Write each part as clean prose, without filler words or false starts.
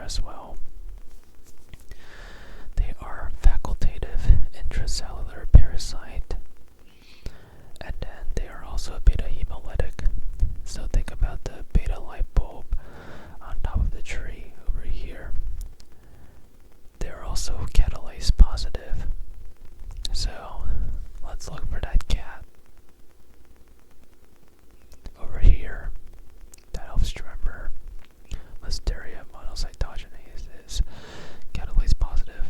as well. They are facultative intracellular parasite, and then they are also a beta hemolytic. So think about the beta light bulb on top of the tree over here. They're also catalase positive. So let's look for that cat over here. That helps to remember Listeria monocytogenes is catalase positive.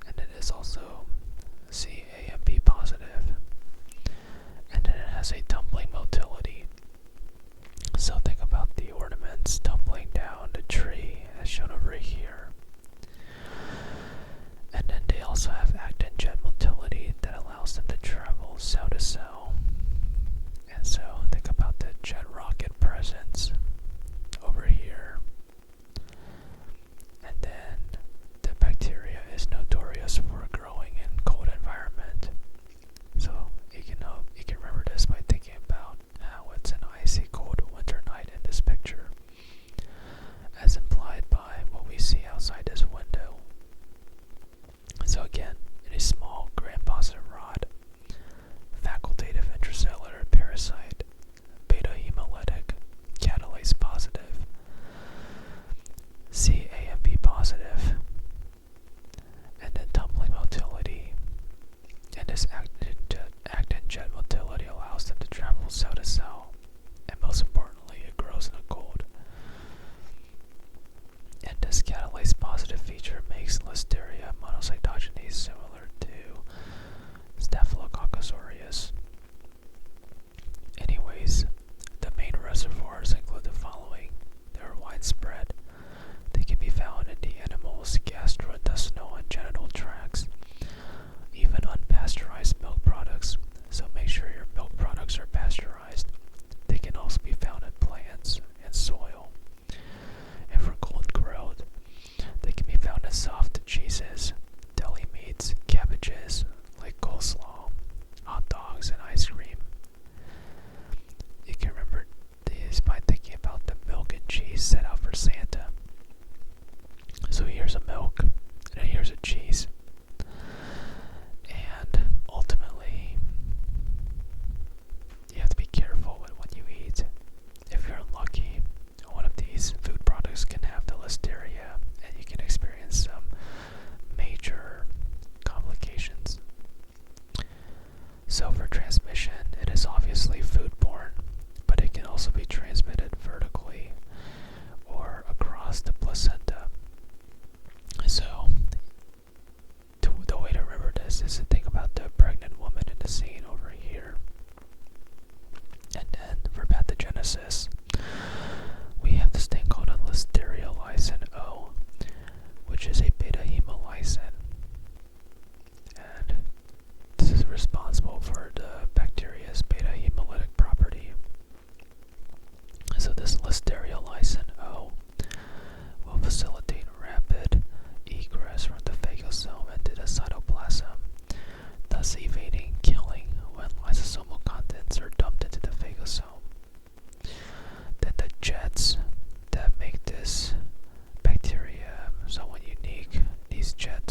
And it is also CAMP positive. And then it has a tumbling motility. So think about the ornaments tumbling down the tree as shown over here. And then they also have actin jet motility that allows them to travel cell to cell. And so think about the jet rocket presence over here. And then the bacteria is notorious for growing in cold environment. So you can remember this by thinking about how it's an icy cold winter night in this picture, as implied by what we see outside this window. So again, in a small gram-positive rod, facultative intracellular parasite, beta hemolytic, catalase positive, CAMP positive, and then tumbling motility, and this actin jet motility allows them to travel cell to cell, and most importantly, it grows in a cold. And this catalase positive feature makes Listeria monocytogenes similar to Staphylococcus aureus. Anyways, the main reservoirs include the following. They are widespread. They can be found in the animal's gastrointestinal and genital tracts, even unpasteurized milk products, so make sure your milk products are pasteurized. They can also be found in plants and soil. And for cold grilled, they can be found in soft cheeses, deli meats, cabbages, like coleslaw, hot dogs, and ice cream. You can remember these by thinking about the milk and cheese set out for Santa. So here's a milk, and here's a cheese. And ultimately, you have to be careful with what you eat. If you're unlucky, one of these food products can have the Listeria, and you can experience some major complications. So for transmission, it is obviously foodborne, but it can also be transmitted vertically or across the placenta. So the way to remember this is to think about the pregnant woman in the scene over here. And then for pathogenesis, we have this thing called a Listeria lysin O, which is a beta hemolysin. And this is responsible for the bacteria's beta hemolytic property. So this Listeria lysin O will facilitate rapid egress from the phagosome into the cytoplasm, thus evading killing when lysosomal contents are dumped into the phagosome. Then the jets that make this bacteria somewhat unique, these jets